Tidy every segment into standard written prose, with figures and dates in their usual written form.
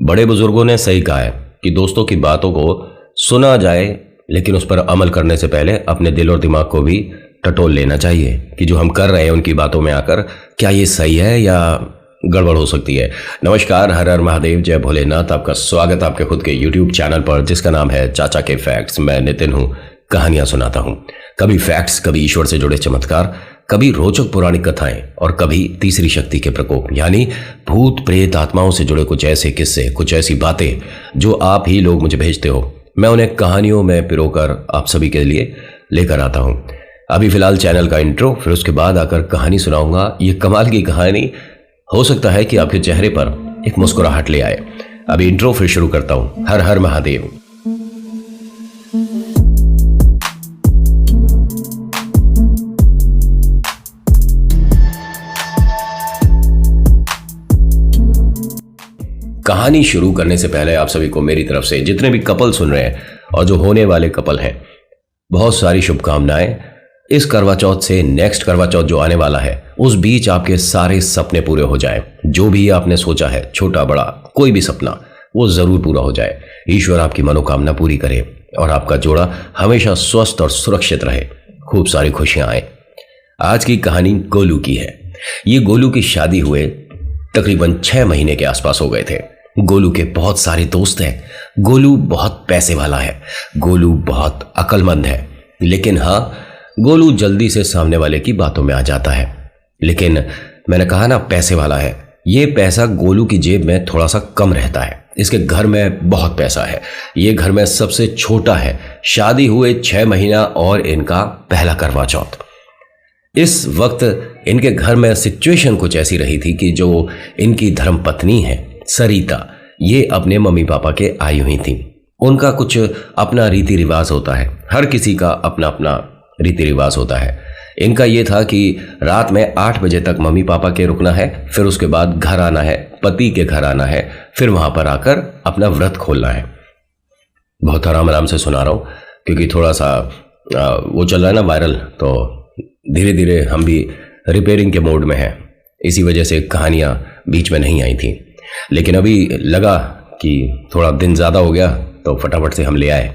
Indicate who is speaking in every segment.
Speaker 1: बड़े बुजुर्गों ने सही कहा है कि दोस्तों की बातों को सुना जाए, लेकिन उस पर अमल करने से पहले अपने दिल और दिमाग को भी टटोल लेना चाहिए कि जो हम कर रहे हैं उनकी बातों में आकर क्या ये सही है या गड़बड़ हो सकती है। नमस्कार, हर हर महादेव, जय भोलेनाथ। आपका स्वागत आपके खुद के यूट्यूब चैनल पर जिसका नाम है चाचा के फैक्ट्स। मैं नितिन हूँ, कहानियां सुनाता हूँ। कभी फैक्ट्स, कभी ईश्वर से जुड़े चमत्कार, कभी रोचक पौराणिक कथाएं और कभी तीसरी शक्ति के प्रकोप, यानी भूत प्रेत आत्माओं से जुड़े कुछ ऐसे किस्से, कुछ ऐसी बातें जो आप ही लोग मुझे भेजते हो। मैं उन्हें कहानियों में पिरोकर आप सभी के लिए लेकर आता हूं। अभी फिलहाल चैनल का इंट्रो, फिर उसके बाद आकर कहानी सुनाऊंगा। ये कमाल की कहानी हो सकता है कि आपके चेहरे पर एक मुस्कुराहट ले आए। अभी इंट्रो फिर शुरू करता हूं। हर हर महादेव। कहानी शुरू करने से पहले आप सभी को मेरी तरफ से, जितने भी कपल सुन रहे हैं और जो होने वाले कपल हैं, बहुत सारी शुभकामनाएं। इस करवा चौथ से नेक्स्ट करवा चौथ जो आने वाला है, उस बीच आपके सारे सपने पूरे हो जाएं। जो भी आपने सोचा है, छोटा बड़ा कोई भी सपना, वो जरूर पूरा हो जाए। ईश्वर आपकी मनोकामना पूरी करे और आपका जोड़ा हमेशा स्वस्थ और सुरक्षित रहे, खूब सारी खुशियां आए। आज की कहानी गोलू की है। ये गोलू की शादी हुए तकरीबन 6 महीने के आसपास हो गए थे। गोलू के बहुत सारे दोस्त हैं। गोलू बहुत पैसे वाला है। गोलू बहुत अक्लमंद है। लेकिन हाँ, गोलू जल्दी से सामने वाले की बातों में आ जाता है। लेकिन मैंने कहा ना, पैसे वाला है। ये पैसा गोलू की जेब में थोड़ा सा कम रहता है। इसके घर में बहुत पैसा है। ये घर में सबसे छोटा है। शादी हुए 6 महीना और इनका पहला करवा चौथ। इस वक्त इनके घर में सिचुएशन कुछ ऐसी रही थी कि जो इनकी धर्मपत्नी है सरिता, ये अपने मम्मी पापा के आई हुई थी। उनका कुछ अपना रीति रिवाज होता है। हर किसी का अपना अपना रीति रिवाज होता है। इनका ये था कि रात में 8 बजे तक मम्मी पापा के रुकना है, फिर उसके बाद घर आना है, पति के घर आना है, फिर वहां पर आकर अपना व्रत खोलना है। बहुत आराम आराम से सुना रहा हूं क्योंकि थोड़ा सा वो चल रहा है ना वायरल, तो धीरे धीरे हम भी रिपेयरिंग के मोड में हैं। इसी वजह से कहानियां बीच में नहीं आई थी। लेकिन अभी लगा कि थोड़ा दिन ज़्यादा हो गया तो फटाफट से हम ले आए।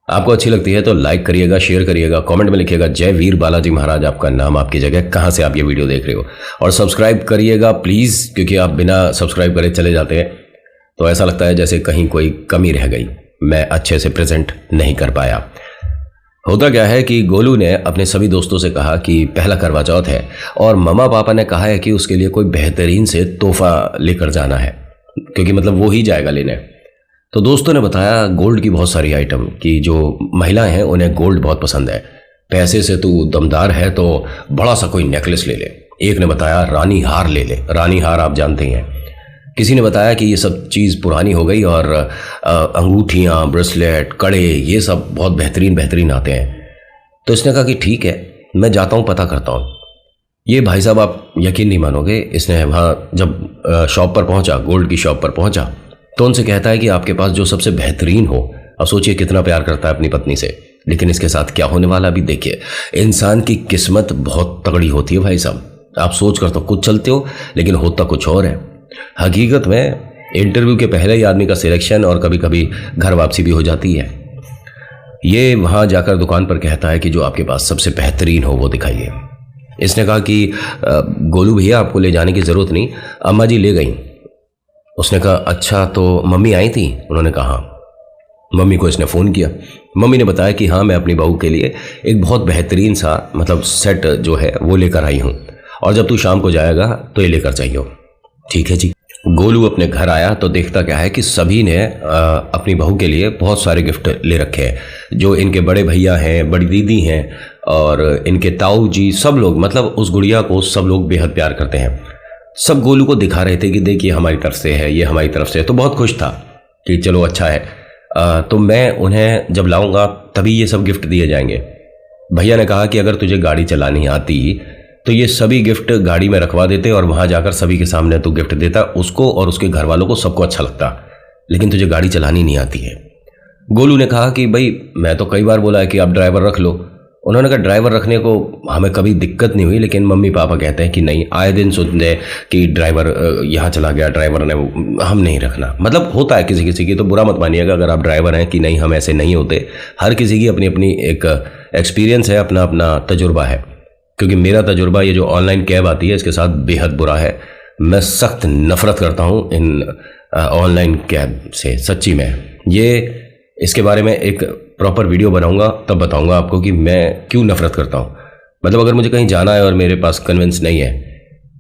Speaker 1: आपको अच्छी लगती है तो लाइक करिएगा, शेयर करिएगा, कमेंट में लिखिएगा जय वीर बालाजी महाराज, आपका नाम, आपकी जगह, कहाँ से आप ये वीडियो देख रहे हो। और सब्सक्राइब करिएगा प्लीज़, क्योंकि आप बिना सब्सक्राइब करे चले जाते हैं तो ऐसा लगता है जैसे कहीं कोई कमी रह गई, मैं अच्छे से प्रेजेंट नहीं कर पाया। होता क्या है कि गोलू ने अपने सभी दोस्तों से कहा कि पहला करवा चौथ है और मम्मा पापा ने कहा है कि उसके लिए कोई बेहतरीन से तोहफा लेकर जाना है, क्योंकि मतलब वो ही जाएगा लेने। तो दोस्तों ने बताया गोल्ड की बहुत सारी आइटम, कि जो महिलाएं हैं उन्हें गोल्ड बहुत पसंद है। पैसे से तू दमदार है तो बड़ा सा कोई नेकलेस ले ले। एक ने बताया रानी हार ले ले। रानी हार आप जानते हैं। किसी ने बताया कि ये सब चीज़ पुरानी हो गई और अंगूठियाँ, ब्रेसलेट, कड़े, ये सब बहुत बेहतरीन बेहतरीन आते हैं। तो इसने कहा कि ठीक है, मैं जाता हूँ, पता करता हूँ। ये भाई साहब आप यकीन नहीं मानोगे, इसने वहाँ जब शॉप पर पहुँचा, गोल्ड की शॉप पर पहुँचा, तो उनसे कहता है कि आपके पास जो सबसे बेहतरीन हो। अब सोचिए कितना प्यार करता है अपनी पत्नी से, लेकिन इसके साथ क्या होने वाला अभी देखिए। इंसान की किस्मत बहुत तगड़ी होती है भाई साहब। आप सोच कर तो कुछ चलते हो, लेकिन होता कुछ और है। हकीकत में इंटरव्यू के पहले ही आदमी का सिलेक्शन और कभी कभी घर वापसी भी हो जाती है। ये वहां जाकर दुकान पर कहता है कि जो आपके पास सबसे बेहतरीन हो वो दिखाइए। इसने कहा कि गोलू भैया आपको ले जाने की ज़रूरत नहीं, अम्मा जी ले गई। उसने कहा अच्छा, तो मम्मी आई थी? उन्होंने कहा हाँ। मम्मी को इसने फ़ोन किया। मम्मी ने बताया कि हाँ, मैं अपनी बहू के लिए एक बहुत बेहतरीन सा मतलब सेट जो है वो लेकर आई हूँ, और जब तू शाम को जाएगा तो ये लेकर चाहिए। ठीक है जी। गोलू अपने घर आया तो देखता क्या है कि सभी ने अपनी बहू के लिए बहुत सारे गिफ्ट ले रखे हैं। जो इनके बड़े भैया हैं, बड़ी दीदी हैं और इनके ताऊ जी, सब लोग, मतलब उस गुड़िया को सब लोग बेहद प्यार करते हैं। सब गोलू को दिखा रहे थे कि देखिए हमारी तरफ से है, ये हमारी तरफ से है। तो बहुत खुश था कि चलो अच्छा है, तो मैं उन्हें जब लाऊंगा तभी ये सब गिफ्ट दिए जाएंगे। भैया ने कहा कि अगर तुझे गाड़ी चलानी आती तो ये सभी गिफ्ट गाड़ी में रखवा देते और वहां जाकर सभी के सामने तू गिफ्ट देता, उसको और उसके घर वालों को, सबको अच्छा लगता। लेकिन तुझे गाड़ी चलानी नहीं आती है। गोलू ने कहा कि भाई मैं तो कई बार बोला है कि आप ड्राइवर रख लो, उन्होंने कहा ड्राइवर रखने को हमें कभी दिक्कत नहीं हुई, लेकिन मम्मी पापा कहते हैं कि नहीं, आए दिन सुनते हैं कि ड्राइवर यहाँ चला गया, ड्राइवर ने, हम नहीं रखना। मतलब होता है किसी किसी की, तो बुरा मत मानिएगा अगर आप ड्राइवर हैं कि नहीं हम ऐसे नहीं होते। हर किसी की अपनी अपनी एक एक्सपीरियंस है, अपना अपना तजुर्बा है। क्योंकि मेरा तजुर्बा ये जो ऑनलाइन कैब आती है इसके साथ बेहद बुरा है। मैं सख्त नफरत करता हूँ इन ऑनलाइन कैब से, सच्ची में। ये इसके बारे में एक प्रॉपर वीडियो बनाऊंगा, तब बताऊंगा आपको कि मैं क्यों नफरत करता हूँ। मतलब अगर मुझे कहीं जाना है और मेरे पास कन्वेंस नहीं है,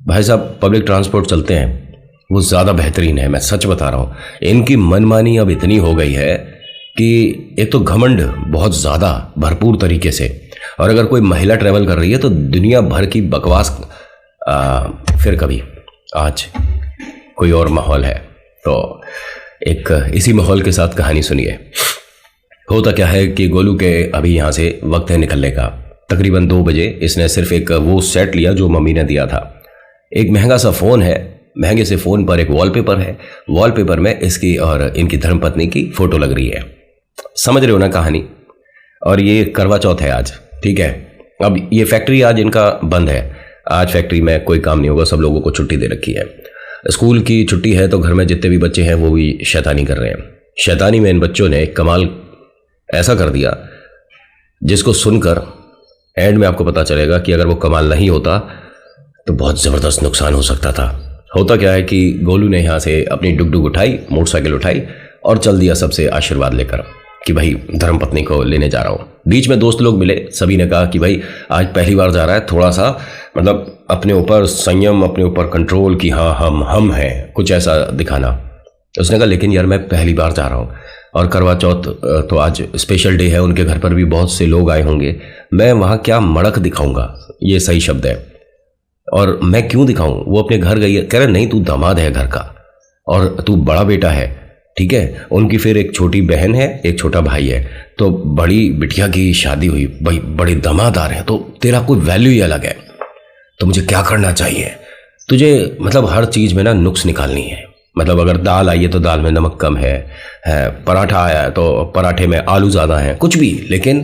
Speaker 1: भाई साहब पब्लिक ट्रांसपोर्ट चलते हैं, वो ज़्यादा बेहतरीन है, मैं सच बता रहा हूँ। इनकी मनमानी अब इतनी हो गई है कि एक तो घमंड बहुत ज़्यादा भरपूर तरीके से, और अगर कोई महिला ट्रैवल कर रही है तो दुनिया भर की बकवास। फिर कभी आज कोई और माहौल है, तो एक इसी माहौल के साथ कहानी सुनिए। होता क्या है कि गोलू के अभी यहाँ से वक्त है निकलने का, तकरीबन 2 बजे। इसने सिर्फ एक वो सेट लिया जो मम्मी ने दिया था। एक महंगा सा फ़ोन है, महंगे से फ़ोन पर एक वॉलपेपर है, वॉलपेपर में इसकी और इनकी धर्मपत्नी की फ़ोटो लग रही है। समझ रहे हो ना कहानी। और ये करवा चौथ है आज, ठीक है। अब ये फैक्ट्री आज इनका बंद है, आज फैक्ट्री में कोई काम नहीं होगा, सब लोगों को छुट्टी दे रखी है। स्कूल की छुट्टी है तो घर में जितने भी बच्चे हैं वो भी शैतानी कर रहे हैं। शैतानी में इन बच्चों ने कमाल ऐसा कर दिया जिसको सुनकर एंड में आपको पता चलेगा कि अगर वो कमाल नहीं होता तो बहुत ज़बरदस्त नुकसान हो सकता था। होता क्या है कि गोलू ने यहाँ से अपनी डुगडुग उठाई, मोटरसाइकिल उठाई और चल दिया सबसे आशीर्वाद लेकर कि भाई धर्मपत्नी को लेने जा रहा हूँ। बीच में दोस्त लोग मिले, सभी ने कहा कि भाई आज पहली बार जा रहा है, थोड़ा सा मतलब अपने ऊपर संयम, अपने ऊपर कंट्रोल, कि हाँ हम हैं, कुछ ऐसा दिखाना। उसने कहा लेकिन यार मैं पहली बार जा रहा हूँ और करवा चौथ तो आज स्पेशल डे है, उनके घर पर भी बहुत से लोग आए होंगे, मैं वहाँ क्या मड़क दिखाऊंगा, ये सही शब्द है, और मैं क्यों दिखाऊं। वो अपने घर गई है, कह रहे नहीं तू दामाद है घर का और तू बड़ा बेटा है, ठीक है। उनकी फिर एक छोटी बहन है, एक छोटा भाई है, तो बड़ी बिटिया की शादी हुई, भाई बड़े दामाद आ रहे हैं, तो तेरा कोई वैल्यू ही अलग है। तो मुझे क्या करना चाहिए, तुझे मतलब हर चीज़ में ना नुक्स निकालनी है। मतलब अगर दाल आई है तो दाल में नमक कम है, पराठा आया है तो पराठे में आलू ज़्यादा है, कुछ भी, लेकिन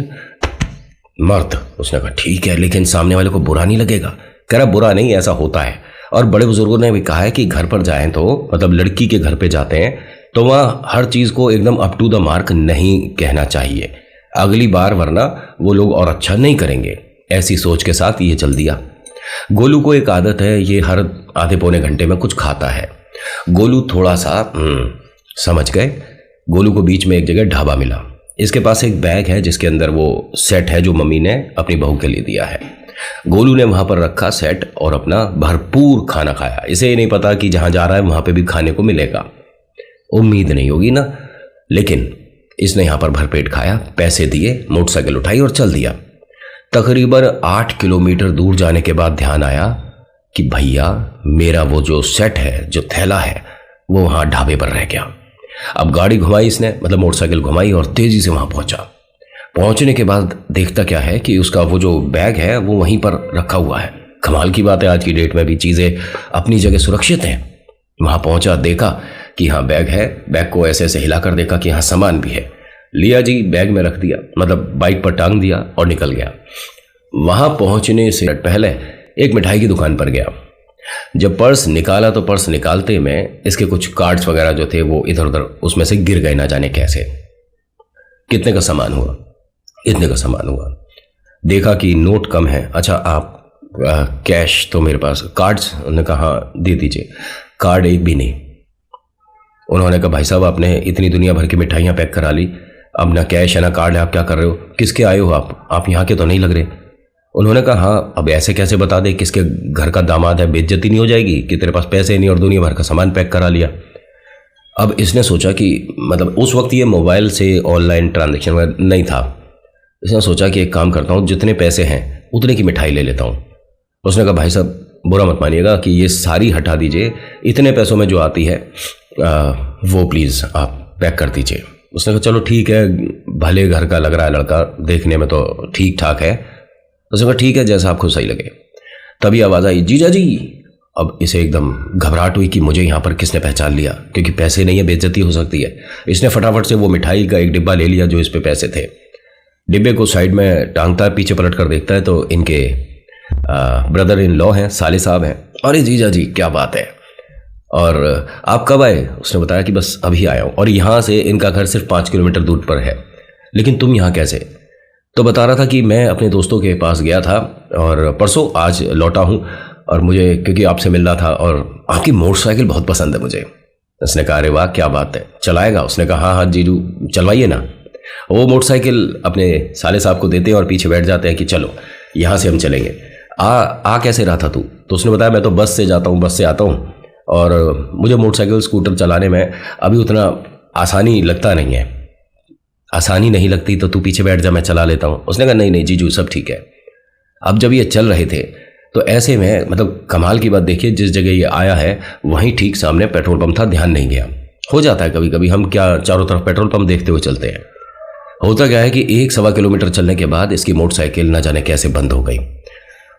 Speaker 1: मर्द। उसने कहा ठीक है, लेकिन सामने वाले को बुरा नहीं लगेगा। कह रहा बुरा नहीं, ऐसा होता है। और बड़े बुजुर्गों ने भी कहा है कि घर पर जाएं तो मतलब लड़की के घर पे जाते हैं तो वहाँ हर चीज़ को एकदम अप टू द मार्क नहीं कहना चाहिए अगली बार, वरना वो लोग और अच्छा नहीं करेंगे। ऐसी सोच के साथ ये चल दिया। गोलू को एक आदत है, ये हर आधे पौने घंटे में कुछ खाता है। गोलू थोड़ा सा समझ गए। गोलू को बीच में एक जगह ढाबा मिला। इसके पास एक बैग है जिसके अंदर वो सेट है जो मम्मी ने अपनी बहू के लिए दिया है। गोलू ने वहां पर रखा सेट और अपना भरपूर खाना खाया। इसे ये नहीं पता कि जहां जा रहा है वहां पे भी खाने को मिलेगा, उम्मीद नहीं होगी ना, लेकिन इसने यहां पर भरपेट खाया, पैसे दिए, मोटरसाइकिल उठाई और चल दिया। तकरीबन 8 किलोमीटर दूर जाने के बाद ध्यान आया कि भैया मेरा वो जो सेट है, जो थैला है, वो वहां ढाबे पर रह गया। अब गाड़ी घुमाई इसने, मतलब मोटरसाइकिल घुमाई और तेजी से वहां पहुंचा। पहुंचने के बाद देखता क्या है कि उसका वो जो बैग है वो वहीं पर रखा हुआ है। कमाल की बात है, आज की डेट में भी चीज़ें अपनी जगह सुरक्षित हैं। वहां पहुंचा, देखा कि हाँ बैग है, बैग को ऐसे ऐसे हिलाकर देखा कि हाँ सामान भी है, लिया जी, बैग में रख दिया, मतलब बाइक पर टांग दिया और निकल गया। वहां पहुंचने से पहले एक मिठाई की दुकान पर गया। जब पर्स निकाला तो पर्स निकालते में इसके कुछ कार्ड्स वगैरह जो थे वो इधर उधर उसमें से गिर गए, ना जाने कैसे। कितने का सामान हुआ, इतने का सामान हुआ। देखा कि नोट कम है। अच्छा आप कैश तो मेरे पास, कार्ड्स, उन्होंने कहा दे दीजिए। कार्ड एक भी नहीं। उन्होंने कहा भाई साहब आपने इतनी दुनिया भर की मिठाइयाँ पैक करा ली, अब ना कैश है ना कार्ड है, आप क्या कर रहे हो, किसके आए हो आप यहाँ के तो नहीं लग रहे। उन्होंने कहा हाँ अब ऐसे कैसे बता दे किसके घर का दामाद है, बेइज्जती नहीं हो जाएगी कि तेरे पास पैसे नहीं और दुनिया भर का सामान पैक करा लिया। अब इसने सोचा कि मतलब उस वक्त ये मोबाइल से ऑनलाइन ट्रांजेक्शन नहीं था। इसने सोचा कि एक काम करता हूँ, जितने पैसे हैं उतने की मिठाई ले लेता हूँ। उसने कहा भाई साहब बुरा मत मानिएगा कि ये सारी हटा दीजिए, इतने पैसों में जो आती है वो प्लीज़ आप पैक कर दीजिए। उसने कहा चलो ठीक है, भले घर का लग रहा है लड़का, देखने में तो ठीक ठाक है। उसने कहा ठीक है जैसा आपको सही लगे। तभी आवाज़ आई जीजा जी। अब इसे एकदम घबराहट हुई कि मुझे यहाँ पर किसने पहचान लिया, क्योंकि पैसे नहीं है, बेइज्जती हो सकती है। इसने फटाफट से वो मिठाई का एक डिब्बा ले लिया जो इस पे पैसे थे। डिब्बे को साइड में टांगता है, पीछे पलट कर देखता है तो इनके ब्रदर इन लॉ हैं, साले साहब हैं। अरे जीजा जी क्या बात है, और आप कब आए? उसने बताया कि बस अभी आया हूँ, और यहाँ से इनका घर सिर्फ 5 किलोमीटर दूर पर है। लेकिन तुम यहाँ कैसे? तो बता रहा था कि मैं अपने दोस्तों के पास गया था और परसों आज लौटा हूँ, और मुझे क्योंकि आपसे मिलना था और आपकी मोटरसाइकिल बहुत पसंद है मुझे। उसने कहा अरे वाह क्या बात है, चलाएगा? उसने कहा हाँ हाँ जीजू चलवाइए ना। वो मोटरसाइकिल अपने साले साहब को देते हैं और पीछे बैठ जाते हैं कि चलो यहाँ से हम चलेंगे। आ कैसे रहा था तू? तो उसने बताया मैं तो बस से जाता हूँ, बस से आता हूँ, और मुझे मोटरसाइकिल स्कूटर चलाने में अभी उतना आसानी लगता नहीं है। आसानी नहीं लगती तो तू पीछे बैठ जा, मैं चला लेता हूँ। उसने कहा नहीं नहीं जीजू सब ठीक है। अब जब ये चल रहे थे तो ऐसे में मतलब कमाल की बात देखिए, जिस जगह ये आया है वहीं ठीक सामने पेट्रोल पंप था, ध्यान नहीं गया। हो जाता है कभी कभी, हम क्या चारों तरफ पेट्रोल पंप देखते हुए चलते हैं। होता क्या है कि 1-1.25 किलोमीटर चलने के बाद इसकी मोटरसाइकिल न जाने कैसे बंद हो गई।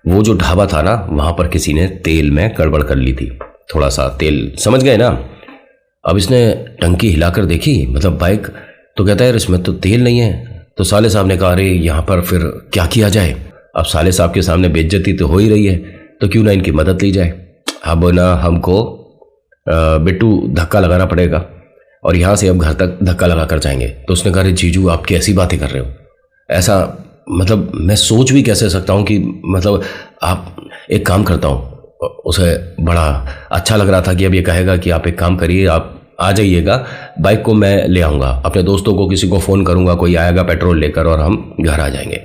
Speaker 1: वो जो ढाबा था ना, वहां पर किसी ने तेल में गड़बड़ कर ली थी, थोड़ा सा तेल, समझ गए ना। अब इसने टंकी हिलाकर देखी, मतलब बाइक, तो कहता है यार इसमें तो तेल नहीं है। तो साले साहब ने कहा अरे यहाँ पर फिर क्या किया जाए? अब साले साहब के सामने बेइज्जती तो हो ही रही है, तो क्यों ना इनकी मदद ली जाए। अब ना हमको बिट्टू धक्का लगाना पड़ेगा, और यहाँ से अब घर तक धक्का लगा कर जाएंगे। तो उसने कहा अरे जीजू आप कैसी बातें कर रहे हो? ऐसा मतलब मैं सोच भी कैसे सकता हूँ कि मतलब आप एक काम करता हूँ। उसे बड़ा अच्छा लग रहा था कि अब ये कहेगा कि आप एक काम करिए, आप आ जाइएगा, बाइक को मैं ले आऊँगा, अपने दोस्तों को किसी को फ़ोन करूँगा, कोई आएगा पेट्रोल लेकर और हम घर आ जाएंगे।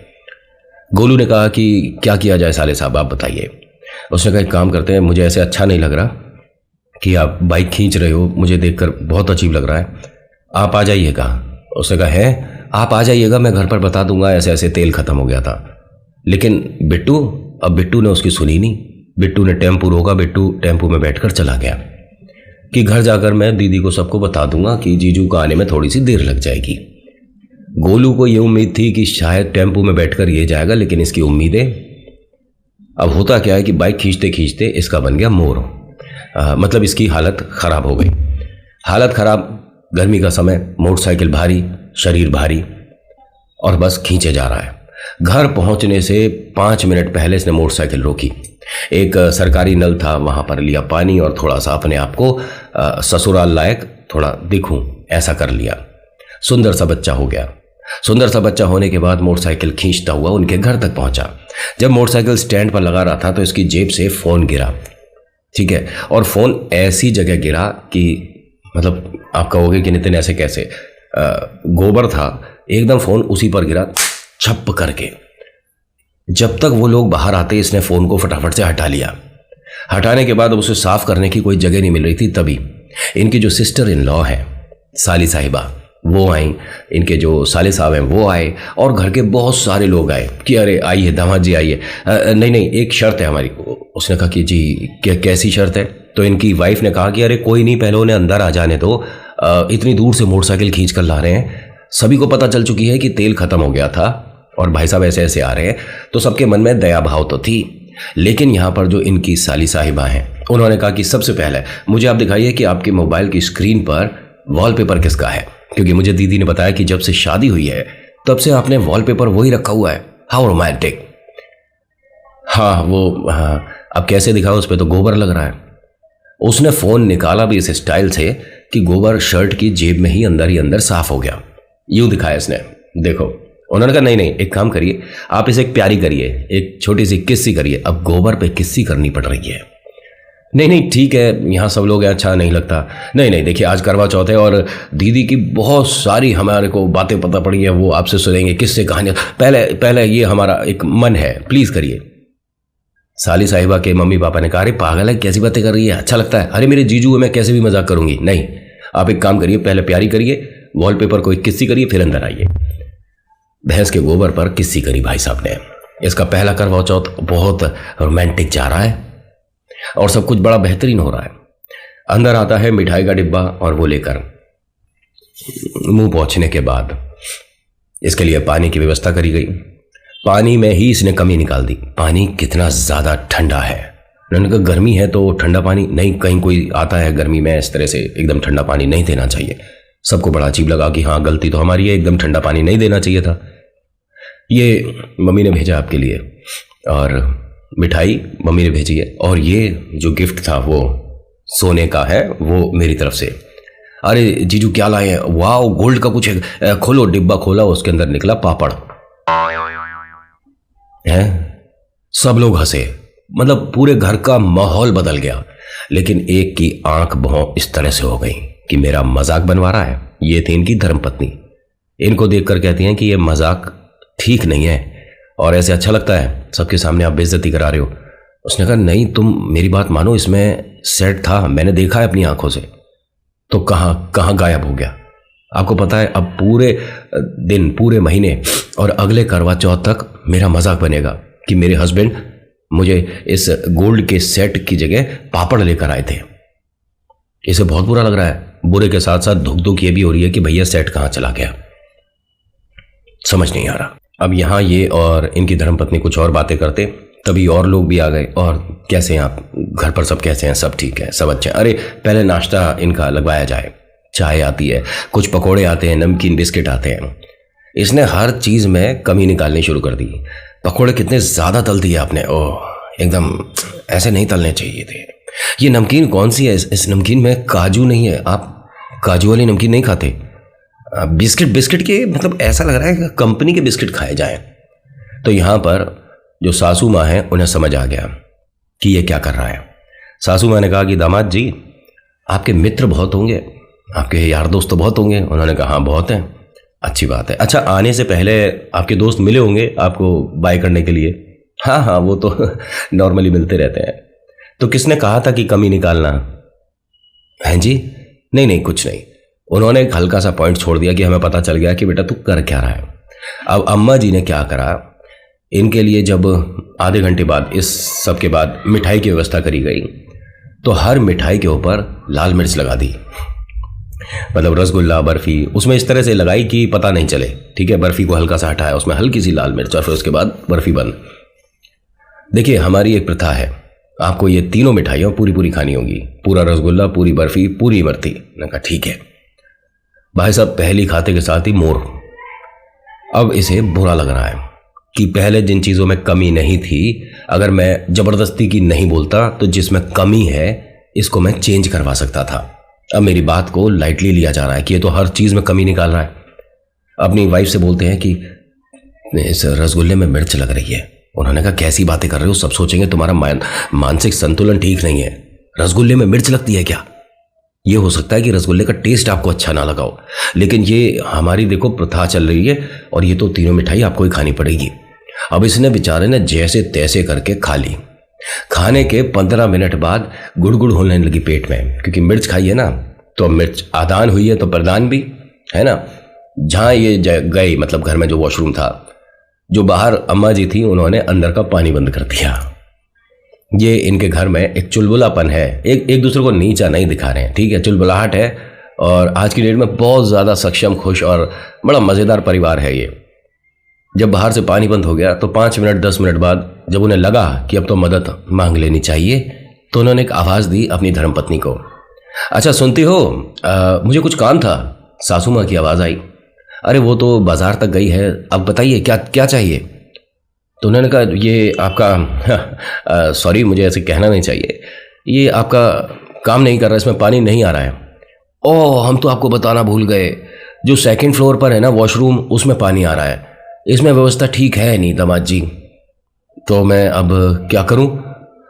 Speaker 1: गोलू ने कहा कि क्या किया जाए साले साहब आप बताइए। उसने कहा एक काम करते हैं, मुझे ऐसे अच्छा नहीं लग रहा कि आप बाइक खींच रहे हो, मुझे देखकर बहुत अजीब लग रहा है, आप आ जाइएगा। उसने कहा है आप आ जाइएगा, मैं घर पर बता दूंगा ऐसे ऐसे तेल खत्म हो गया था। लेकिन बिट्टू, अब बिट्टू ने उसकी सुनी नहीं। बिट्टू ने टेम्पू रोका, बिट्टू टेम्पू में बैठकर चला गया कि घर जाकर मैं दीदी को सबको बता दूंगा कि जीजू का आने में थोड़ी सी देर लग जाएगी। गोलू को यह उम्मीद थी कि शायद टेम्पू में बैठकर ये जाएगा, लेकिन इसकी उम्मीदें, अब होता क्या है कि बाइक खींचते खींचते इसका बन गया मोर। मतलब इसकी हालत खराब हो गई। हालत खराब, गर्मी का समय, मोटरसाइकिल भारी, शरीर भारी, और बस खींचे जा रहा है। घर पहुंचने से 5 मिनट पहले इसने मोटरसाइकिल रोकी। एक सरकारी नल था, वहां पर लिया पानी और थोड़ा सा अपने आप को ससुराल लायक थोड़ा दिखूं ऐसा कर लिया। सुंदर सा बच्चा हो गया। सुंदर सा बच्चा होने के बाद मोटरसाइकिल खींचता हुआ उनके घर तक पहुंचा। जब मोटरसाइकिल स्टैंड पर लगा रहा था तो इसकी जेब से फोन गिरा, ठीक है, और फोन ऐसी जगह गिरा कि मतलब आप कहोगे कि नितिन ऐसे कैसे, गोबर था एकदम, फोन उसी पर गिरा छप करके। जब तक वो लोग बाहर आते इसने फोन को फटाफट से हटा लिया। हटाने के बाद उसे साफ करने की कोई जगह नहीं मिल रही थी। तभी इनकी जो सिस्टर इन लॉ है, साली साहिबा, वो आई, इनके जो साले साहब हैं वो आए, और घर के बहुत सारे लोग आए कि अरे आइए दामाद जी आइए, नहीं नहीं एक शर्त है हमारी। उसने कहा कि जी कैसी शर्त है? तो इनकी वाइफ ने कहा कि अरे कोई नहीं, पहले उन्हें अंदर आ जाने दो, इतनी दूर से मोटरसाइकिल खींच कर ला रहे हैं, सभी को पता चल चुकी है कि तेल खत्म हो गया था और भाई साहब ऐसे ऐसे आ रहे हैं। तो सबके मन में दया भाव तो थी, लेकिन यहाँ पर जो इनकी साली साहिबा हैं उन्होंने कहा कि सबसे पहले मुझे आप दिखाइए कि आपके मोबाइल की स्क्रीन पर वॉलपेपर किसका है, क्योंकि मुझे दीदी ने बताया कि जब से शादी हुई है तब से आपने वॉलपेपर वही रखा हुआ है। How romantic. हाँ वो हाँ, अब कैसे दिखाओ, उस पर तो गोबर लग रहा है। उसने फोन निकाला भी इस स्टाइल से कि गोबर शर्ट की जेब में ही अंदर साफ हो गया। यूं दिखाया इसने, देखो। उन्होंने कहा नहीं नहीं एक काम करिए, आप इसे एक प्यारी करिए, एक छोटी सी किस्सी करिए। अब गोबर पे किस्सी करनी पड़ रही है। नहीं नहीं ठीक है, यहाँ सब लोग हैं, अच्छा नहीं लगता। नहीं नहीं देखिए आज करवा चौथ है और दीदी की बहुत सारी हमारे को बातें पता पड़ी है, वो आपसे सुनेंगे, किससे कहानियाँ। पहले ये हमारा एक मन है, प्लीज़ करिए। साली साहिबा के मम्मी पापा ने कहा अरे पागल है, कैसी बातें कर रही है, अच्छा लगता है। अरे मेरे जीजू है, मैं कैसे भी मजाक करूंगी। नहीं आप एक काम करिए, पहले प्यारी करिए, वॉलपेपर को एक किस्सी करिए, फिर अंदर आइए। भैंस के गोबर पर किस्सी करी भाई साहब ने। इसका पहला करवा चौथ बहुत रोमांटिक जा रहा है और सब कुछ बड़ा बेहतरीन हो रहा है। अंदर आता है मिठाई का डिब्बा और वो लेकर मुंह पहुंचने के बाद इसके लिए पानी की व्यवस्था करी गई। पानी में ही इसने कमी निकाल दी। पानी कितना ज़्यादा ठंडा है। उन्होंने कहा गर्मी है तो ठंडा पानी नहीं, कहीं कोई आता है गर्मी में इस तरह से एकदम ठंडा पानी नहीं देना चाहिए। सबको बड़ा अजीब लगा कि हाँ गलती तो हमारी है, एकदम ठंडा पानी नहीं देना चाहिए था। ये मम्मी ने भेजा आपके लिए, और मिठाई मम्मी ने भेजी है, और ये जो गिफ्ट था वो सोने का है, वो मेरी तरफ से। अरे जीजू क्या लाए हैं, वाह गोल्ड का कुछ है, खोलो। डिब्बा खोला, उसके अंदर निकला पापड़ है। सब लोग हंसे, मतलब पूरे घर का माहौल बदल गया। लेकिन एक की आंख भौं इस तरह से हो गई कि मेरा मजाक बनवा रहा है। ये थी इनकी धर्मपत्नी। इनको देखकर कहती हैं कि ये मजाक ठीक नहीं है, और ऐसे अच्छा लगता है सबके सामने आप बेइज्जती करा रहे हो। उसने कहा नहीं, तुम मेरी बात मानो, इसमें सेट था, मैंने देखा है अपनी आंखों से। तो कहाँ गायब हो गया? आपको पता है अब पूरे दिन, पूरे महीने और अगले करवा चौथ तक मेरा मजाक बनेगा कि मेरे हस्बैंड मुझे इस गोल्ड के सेट की जगह पापड़ लेकर आए थे। इसे बहुत बुरा लग रहा है। बुरे के साथ साथ धुक धुक ये भी हो रही है कि भैया सेट कहाँ चला गया, समझ नहीं आ रहा। अब यहाँ ये और इनकी धर्मपत्नी कुछ और बातें करते, तभी और लोग भी आ गए। और कैसे हैं आप, घर पर सब कैसे हैं? सब ठीक है, सब अच्छे हैं। अरे पहले नाश्ता इनका लगवाया जाए। चाय आती है, कुछ पकोड़े आते हैं, नमकीन बिस्किट आते हैं। इसने हर चीज़ में कमी निकालनी शुरू कर दी। पकोड़े कितने ज़्यादा तल दिए आपने, ओह एकदम ऐसे नहीं तलने चाहिए थे। ये नमकीन कौन सी है? इस नमकीन में काजू नहीं है, आप काजू वाली नमकीन नहीं खाते। बिस्किट के मतलब ऐसा लग रहा है कि कंपनी के बिस्किट खाए जाएं। तो यहाँ पर जो सासू माँ हैं उन्हें समझ आ गया कि ये क्या कर रहा है। सासू माँ ने कहा कि दामाद जी, आपके मित्र बहुत होंगे, आपके यार दोस्त तो बहुत होंगे। उन्होंने कहा हाँ बहुत हैं। अच्छी बात है। अच्छा, आने से पहले आपके दोस्त मिले होंगे आपको बाय करने के लिए? हाँ हाँ, वो तो नॉर्मली मिलते रहते हैं। तो किसने कहा था कि कमी निकालना है जी? नहीं, कुछ नहीं। उन्होंने एक हल्का सा पॉइंट छोड़ दिया कि हमें पता चल गया कि बेटा तू कर क्या रहा है। अब अम्मा जी ने क्या करा, इनके लिए जब आधे घंटे बाद, इस सब के बाद मिठाई की व्यवस्था करी गई, तो हर मिठाई के ऊपर लाल मिर्च लगा दी। मतलब रसगुल्ला, बर्फी, उसमें इस तरह से लगाई कि पता नहीं चले। ठीक है, बर्फी को हल्का सा हटाया, उसमें हल्की सी लाल मिर्च, और फिर उसके बाद बर्फी बंद। देखिए हमारी एक प्रथा है, आपको ये तीनों मिठाइयाँ पूरी खानी होगी। पूरा रसगुल्ला, पूरी बर्फी, पूरी इमरती। मैंने कहा ठीक है। भाई साहब पहली खाते के साथ ही मोर। अब इसे बुरा लग रहा है कि पहले जिन चीज़ों में कमी नहीं थी, अगर मैं ज़बरदस्ती की नहीं बोलता तो जिसमें कमी है इसको मैं चेंज करवा सकता था। अब मेरी बात को लाइटली लिया जा रहा है कि ये तो हर चीज़ में कमी निकाल रहा है। अपनी वाइफ से बोलते हैं कि इस रसगुल्ले में मिर्च लग रही है। उन्होंने कहा कैसी बातें कर रहे हो, सब सोचेंगे तुम्हारा मानसिक संतुलन ठीक नहीं है। रसगुल्ले में मिर्च लगती है क्या? ये हो सकता है कि रसगुल्ले का टेस्ट आपको अच्छा ना लगाओ, लेकिन ये हमारी देखो प्रथा चल रही है, और ये तो तीनों मिठाई आपको ही खानी पड़ेगी। अब इसने बेचारे ने जैसे तैसे करके खा ली। खाने के 15 मिनट बाद गुड़गुड़ होने लगी पेट में, क्योंकि मिर्च खाई है ना, तो मिर्च आदान हुई है तो प्रदान भी है ना। जहाँ ये गए, मतलब घर में जो वॉशरूम था, जो बाहर अम्मा जी थी, उन्होंने अंदर का पानी बंद कर दिया। ये इनके घर में एक चुलबुलापन है, एक दूसरे को नीचा नहीं दिखा रहे हैं। ठीक है, चुलबुलाहट है, और आज की डेट में बहुत ज़्यादा सक्षम, खुश और बड़ा मज़ेदार परिवार है ये। जब बाहर से पानी बंद हो गया तो 5 मिनट 10 मिनट बाद जब उन्हें लगा कि अब तो मदद मांग लेनी चाहिए, तो उन्होंने एक आवाज़ दी अपनी धर्मपत्नी को। अच्छा सुनती हो, मुझे कुछ काम था। सासू माँ की आवाज़ आई। अरे वो तो बाजार तक गई है, अब बताइए क्या क्या चाहिए? तो उन्होंने कहा ये आपका सॉरी मुझे ऐसे कहना नहीं चाहिए, ये आपका काम नहीं कर रहा, इसमें पानी नहीं आ रहा है। ओह हम तो आपको बताना भूल गए, जो 2nd फ्लोर पर है ना वॉशरूम, उसमें पानी आ रहा है, इसमें व्यवस्था ठीक है नहीं दामाद जी। तो मैं अब क्या करूं?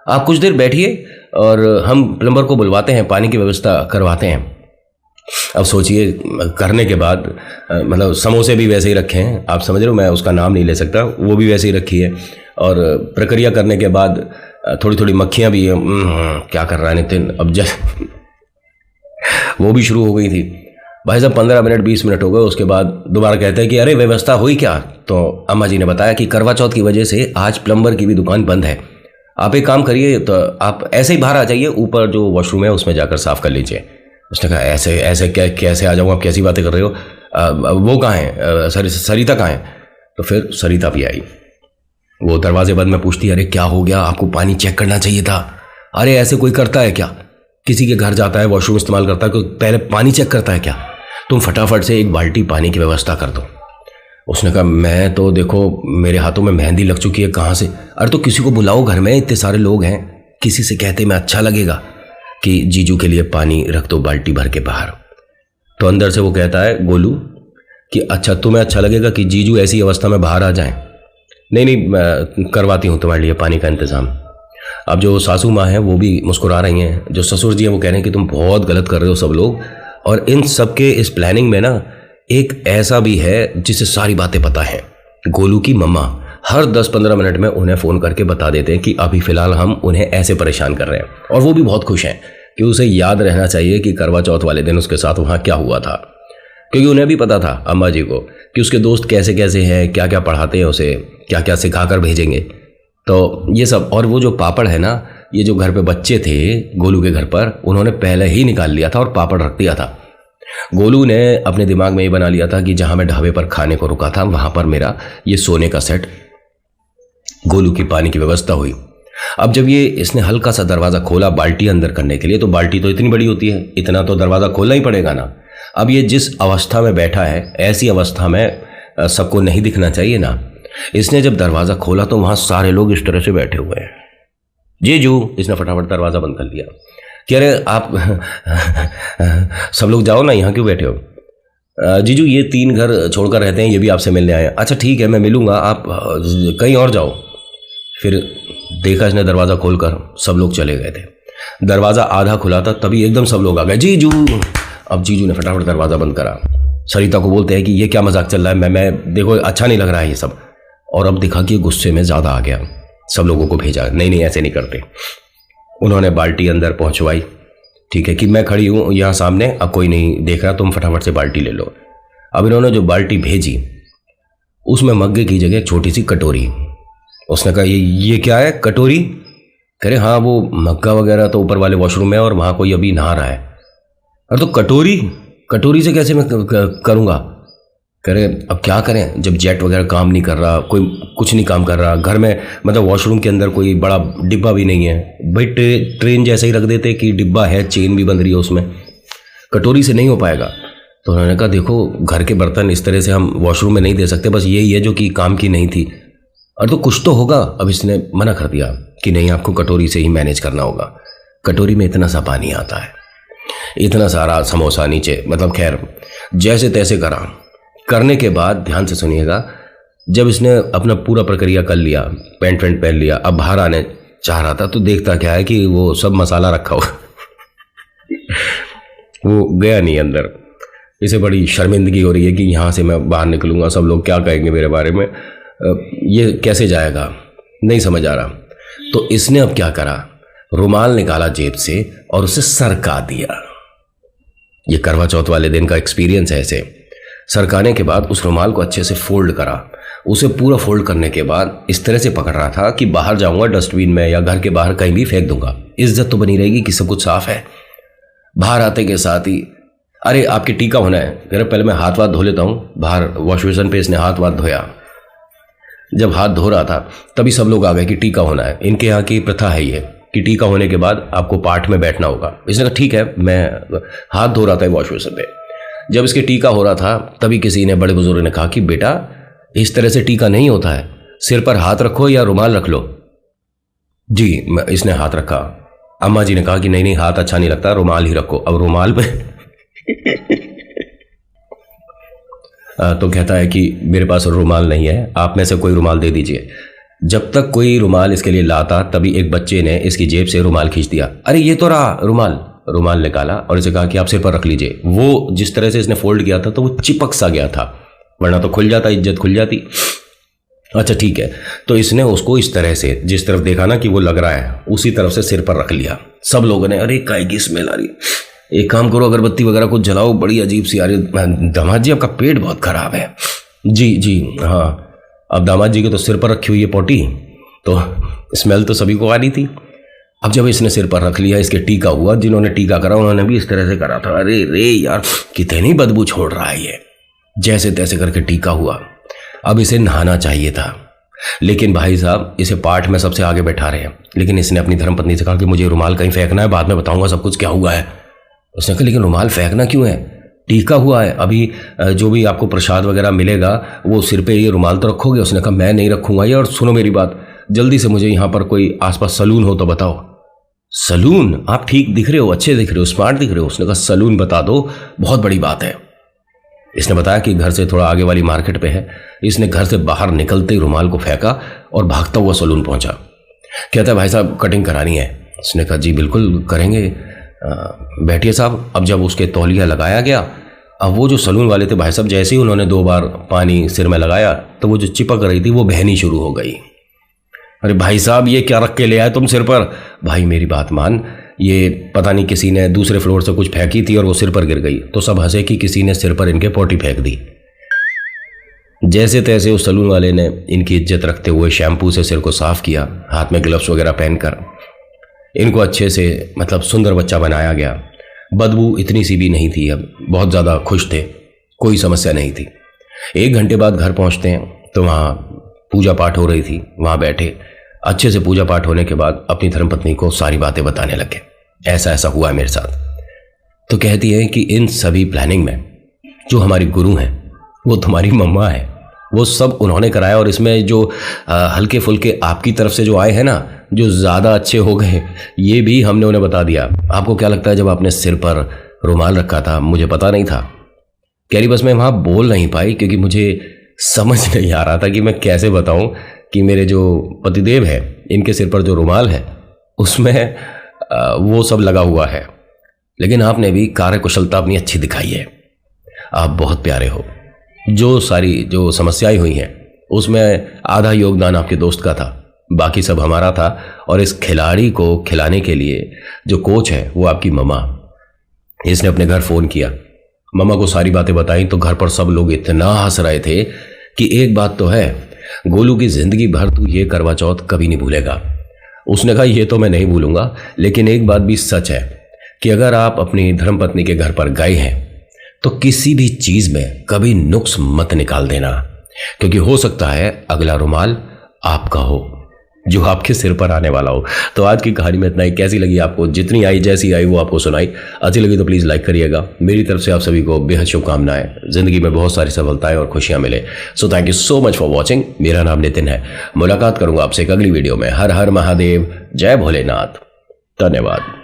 Speaker 1: आप कुछ देर बैठिए और हम प्लम्बर को बुलवाते हैं, पानी की व्यवस्था करवाते हैं। अब सोचिए करने के बाद मतलब समोसे भी वैसे ही रखे हैं, आप समझ रहे हो, मैं उसका नाम नहीं ले सकता, वो भी वैसे ही रखी है। और प्रक्रिया करने के बाद थोड़ी थोड़ी मक्खियाँ भी क्या कर रहा है नितिन, अब वो भी शुरू हो गई थी। भाई साहब 15 मिनट 20 मिनट हो गए, उसके बाद दोबारा कहते हैं कि अरे व्यवस्था हुई क्या? तो अम्मा जी ने बताया कि करवा चौथ की वजह से आज प्लम्बर की भी दुकान बंद है। आप एक काम करिए, तो आप ऐसे ही बाहर आ जाइए, ऊपर जो वॉशरूम है उसमें जाकर साफ कर लीजिए। उसने कहा ऐसे ऐसे कैसे आ जाऊँ, आप कैसी बातें कर रहे हो? वो कहाँ है, सरिता कहाँ है? तो फिर सरिता भी आई। वो दरवाजे बंद में पूछती, अरे क्या हो गया, आपको पानी चेक करना चाहिए था। अरे ऐसे कोई करता है क्या? किसी के घर जाता है, वॉशरूम इस्तेमाल करता है, कोई पहले पानी चेक करता है क्या? तुम फटाफट से एक बाल्टी पानी की व्यवस्था कर दो। उसने कहा मैं तो देखो मेरे हाथों में मेहंदी लग चुकी है, कहाँ से? अरे तो किसी को बुलाओ, घर में इतने सारे लोग हैं, किसी से कहते मैं अच्छा लगेगा कि जीजू के लिए पानी रख दो बाल्टी भर के बाहर। तो अंदर से वो कहता है गोलू कि अच्छा तुम्हें अच्छा लगेगा कि जीजू ऐसी अवस्था में बाहर आ जाएं? नहीं नहीं, मैं करवाती हूँ तुम्हारे लिए पानी का इंतज़ाम। अब जो सासू माँ हैं वो भी मुस्कुरा रही हैं, जो ससुर जी हैं वो कह रहे हैं कि तुम बहुत गलत कर रहे हो सब लोग। और इन सब के इस प्लानिंग में ना एक ऐसा भी है जिसे सारी बातें पता है। गोलू की मम्मा हर 10-15 मिनट में उन्हें फ़ोन करके बता देते हैं कि अभी फ़िलहाल हम उन्हें ऐसे परेशान कर रहे हैं, और वो भी बहुत खुश हैं कि उसे याद रहना चाहिए कि करवा चौथ वाले दिन उसके साथ वहाँ क्या हुआ था, क्योंकि उन्हें भी पता था अम्मा जी को कि उसके दोस्त कैसे कैसे हैं, क्या क्या पढ़ाते हैं उसे, क्या क्या सिखा कर भेजेंगे। तो ये सब, और वो जो पापड़ है ना, ये जो घर पे बच्चे थे गोलू के घर पर, उन्होंने पहले ही निकाल लिया था और पापड़ रख दिया था। गोलू ने अपने दिमाग में ये बना लिया था कि जहां मैं ढाबे पर खाने को रुका था वहां पर मेरा ये सोने का सेट, गोलू की पानी की व्यवस्था हुई। अब जब ये इसने हल्का सा दरवाज़ा खोला बाल्टी अंदर करने के लिए, तो बाल्टी तो इतनी बड़ी होती है, इतना तो दरवाज़ा खोलना ही पड़ेगा ना। अब ये जिस अवस्था में बैठा है, ऐसी अवस्था में सबको नहीं दिखना चाहिए ना। इसने जब दरवाज़ा खोला तो वहाँ सारे लोग इस तरह से बैठे हुए हैं। जीजू, इसने फटाफट दरवाज़ा बंद कर लिया कि अरे आप सब लोग जाओ ना, यहाँ क्यों बैठे हो? जीजू ये 3 घर छोड़कर रहते हैं, ये भी आपसे मिलने आए हैं। अच्छा ठीक है, मैं मिलूँगा, आप कहीं और जाओ। फिर देखा इसने दरवाज़ा खोलकर सब लोग चले गए थे। दरवाज़ा आधा खुला था, तभी एकदम सब लोग आ गए, जीजू। अब जीजू ने फटाफट दरवाज़ा बंद करा। सरिता को बोलते हैं कि ये क्या मजाक चल रहा है, मैं देखो अच्छा नहीं लग रहा है ये सब। और अब दिखा कि गुस्से में ज़्यादा आ गया, सब लोगों को भेजा, नहीं नहीं ऐसे नहीं करते। उन्होंने बाल्टी अंदर पहुंचवाई, ठीक है कि मैं खड़ी हूँ यहाँ सामने, अब कोई नहीं देख रहा, तुम फटाफट से बाल्टी ले लो। अब इन्होंने जो बाल्टी भेजी उसमें मग्गे की जगह एक छोटी सी कटोरी। उसने कहा ये क्या है, कटोरी? कह रहे हाँ, वो मग्गा वगैरह तो ऊपर वाले वॉशरूम में और वहाँ कोई अभी नहा रहा है। अरे तो कटोरी से कैसे मैं करूँगा? कह रहे अब क्या करें, जब जेट वगैरह काम नहीं कर रहा, कोई कुछ नहीं काम कर रहा घर में, मतलब वॉशरूम के अंदर कोई बड़ा डिब्बा भी नहीं है भाई, ट्रेन जैसे ही रख देते कि डिब्बा है, चेन भी बंध रही है उसमें, कटोरी से नहीं हो पाएगा। तो उन्होंने कहा देखो घर के बर्तन इस तरह से हम वॉशरूम में नहीं दे सकते, बस यही है जो कि काम की नहीं थी। और तो कुछ तो होगा। अब इसने मना कर दिया कि नहीं, आपको कटोरी से ही मैनेज करना होगा। कटोरी में इतना सा पानी आता है, इतना सारा समोसा नीचे, मतलब खैर जैसे तैसे करने के बाद ध्यान से सुनिएगा, जब इसने अपना पूरा प्रक्रिया कर लिया, पैंट पहन लिया, अब बाहर आने चाह रहा था तो देखता क्या है कि वो सब मसाला रखा हुआ वो गया नहीं अंदर। इसे बड़ी शर्मिंदगी हो रही है कि यहाँ से मैं बाहर निकलूंगा, सब लोग क्या कहेंगे मेरे बारे में, ये कैसे जाएगा, नहीं समझ आ रहा। तो इसने अब क्या करा, रुमाल निकाला जेब से और उसे सरका दिया। ये करवा चौथ वाले दिन का एक्सपीरियंस है। ऐसे सरकाने के बाद उस रुमाल को अच्छे से फोल्ड करा। उसे पूरा फोल्ड करने के बाद इस तरह से पकड़ रहा था कि बाहर जाऊंगा डस्टबिन में या घर के बाहर कहीं भी फेंक दूंगा, इज्जत तो बनी रहेगी कि सब कुछ साफ है। बाहर आते के साथ ही अरे आपके टीका होना है, कह रहे पहले मैं हाथ वाथ धो लेता हूँ। बाहर वॉश बेसिन पे इसने हाथ वाथ धोया। जब हाथ धो रहा था तभी सब लोग आ गए कि टीका होना है। इनके यहाँ की प्रथा है ये कि टीका होने के बाद आपको पाठ में बैठना होगा। इसने कहा ठीक है, मैं हाथ धो रहा था वॉश बेसिन पे। जब इसके टीका हो रहा था तभी किसी ने, बड़े बुजुर्ग ने कहा कि बेटा इस तरह से टीका नहीं होता है, सिर पर हाथ रखो या रुमाल रख लो। जी इसने हाथ रखा। अम्मा जी ने कहा कि नहीं नहीं हाथ अच्छा नहीं लगता, रुमाल ही रखो। अब रुमाल पे तो कहता है कि मेरे पास रुमाल नहीं है, आप में से कोई रुमाल दे दीजिए। जब तक कोई रुमाल इसके लिए लाता तभी एक बच्चे ने इसकी जेब से रुमाल खींच दिया। अरे ये तो रहा रुमाल निकाला और इसे कहा कि आप सिर पर रख लीजिए। वो जिस तरह से इसने फोल्ड किया था तो वो चिपक सा गया था, वरना तो खुल जाता, इज्जत खुल जाती। अच्छा ठीक है, तो इसने उसको इस तरह से, जिस तरफ देखा ना कि वो लग रहा है, उसी तरफ से सिर पर रख लिया। सब लोगों ने अरे काय की स्मेल आ रही, एक काम करो अगरबत्ती वगैरह कुछ जलाओ, बड़ी अजीब सी आ रही। दामाद जी आपका पेट बहुत खराब है। जी हाँ। अब दामाद जी के तो सिर पर रखी हुई है पोटी, तो स्मेल तो सभी को आ रही थी। अब जब इसने सिर पर रख लिया, इसके टीका हुआ, जिन्होंने टीका करा उन्होंने भी इस तरह से करा था। अरे रे यार कितनी बदबू छोड़ रहा है ये। जैसे तैसे करके टीका हुआ। अब इसे नहाना चाहिए था, लेकिन भाई साहब इसे पाठ में सबसे आगे बैठा रहे हैं। लेकिन इसने अपनी धर्मपत्नी से कहा कि मुझे रुमाल कहीं फेंकना है, बाद में बताऊंगा सब कुछ क्या हुआ है। उसने कहा लेकिन रुमाल फेंकना क्यों है? टीका हुआ है अभी, जो भी आपको प्रसाद वगैरह मिलेगा वो सिर पे ये रुमाल तो रखोगे? उसने कहा मैं नहीं रखूंगा ये, और सुनो मेरी बात, जल्दी से मुझे यहाँ पर कोई आसपास सलून हो तो बताओ। सलून? आप ठीक दिख रहे हो, अच्छे दिख रहे हो, स्मार्ट दिख रहे हो। उसने कहा सलून बता दो, बहुत बड़ी बात है। इसने बताया कि घर से थोड़ा आगे वाली मार्केट पे है। इसने घर से बाहर निकलते ही रुमाल को फेंका और भागता हुआ सलून पहुंचा। कहता है भाई साहब कटिंग करानी है। उसने कहा जी बिल्कुल करेंगे, बैठिए साहब। अब जब उसके तौलिया लगाया गया, अब वो जो सलून वाले थे भाई साहब, जैसे ही उन्होंने 2 बार पानी सिर में लगाया तो वो जो चिपक रही थी वो बहनी शुरू हो गई। अरे भाई साहब ये क्या रख के ले आए तुम सिर पर? भाई मेरी बात मान, ये पता नहीं किसी ने दूसरे फ्लोर से कुछ फेंकी थी और वो सिर पर गिर गई, तो सब हंसे कि किसी ने सिर पर इनके पोटी फेंक दी। जैसे तैसे उस सलून वाले ने इनकी इज्जत रखते हुए शैम्पू से सिर को साफ किया, हाथ में ग्लव्स वगैरह पहनकर इनको अच्छे से मतलब सुंदर बच्चा बनाया गया। बदबू इतनी सी भी नहीं थी, अब बहुत ज़्यादा खुश थे, कोई समस्या नहीं थी। 1 घंटे बाद घर पहुंचते हैं तो वहाँ पूजा पाठ हो रही थी। वहाँ बैठे अच्छे से पूजा पाठ होने के बाद अपनी धर्मपत्नी को सारी बातें बताने लगे, ऐसा ऐसा हुआ है मेरे साथ। तो कहती है कि इन सभी प्लानिंग में जो हमारी गुरु हैं वो तुम्हारी मम्मा है, वो सब उन्होंने कराया, और इसमें जो हल्के फुल्के आपकी तरफ से जो आए हैं ना, जो ज़्यादा अच्छे हो गए, ये भी हमने उन्हें बता दिया। आपको क्या लगता है जब आपने सिर पर रुमाल रखा था मुझे पता नहीं था? कह रही बस मैं वहाँ बोल नहीं पाई क्योंकि मुझे समझ नहीं आ रहा था कि मैं कैसे बताऊं कि मेरे जो पतिदेव है इनके सिर पर जो रुमाल है उसमें वो सब लगा हुआ है। लेकिन आपने भी कार्यकुशलता अपनी अच्छी दिखाई है, आप बहुत प्यारे हो। जो सारी जो समस्याएं हुई हैं उसमें आधा योगदान आपके दोस्त का था, बाकी सब हमारा था। और इस खिलाड़ी को खिलाने के लिए जो कोच है वो आपकी मम्मा। इसने अपने घर फ़ोन किया, मम्मा को सारी बातें बताई तो घर पर सब लोग इतना हंस रहे थे कि एक बात तो है, गोलू की जिंदगी भर तू ये करवा चौथ कभी नहीं भूलेगा। उसने कहा ये तो मैं नहीं भूलूंगा, लेकिन एक बात भी सच है कि अगर आप अपनी धर्मपत्नी के घर पर गए हैं तो किसी भी चीज में कभी नुक्स मत निकाल देना, क्योंकि हो सकता है अगला रुमाल आपका हो जो आपके सिर पर आने वाला हो। तो आज की कहानी में इतना ही। कैसी लगी आपको? जितनी आई जैसी आई वो आपको सुनाई। अच्छी लगी तो प्लीज़ लाइक करिएगा। मेरी तरफ से आप सभी को बेहद शुभकामनाएं, जिंदगी में बहुत सारी सफलताएं और खुशियां मिले। So thank you so much for watching. मेरा नाम नितिन है। मुलाकात करूंगा आपसे एक अगली वीडियो में। हर हर महादेव, जय भोलेनाथ, धन्यवाद।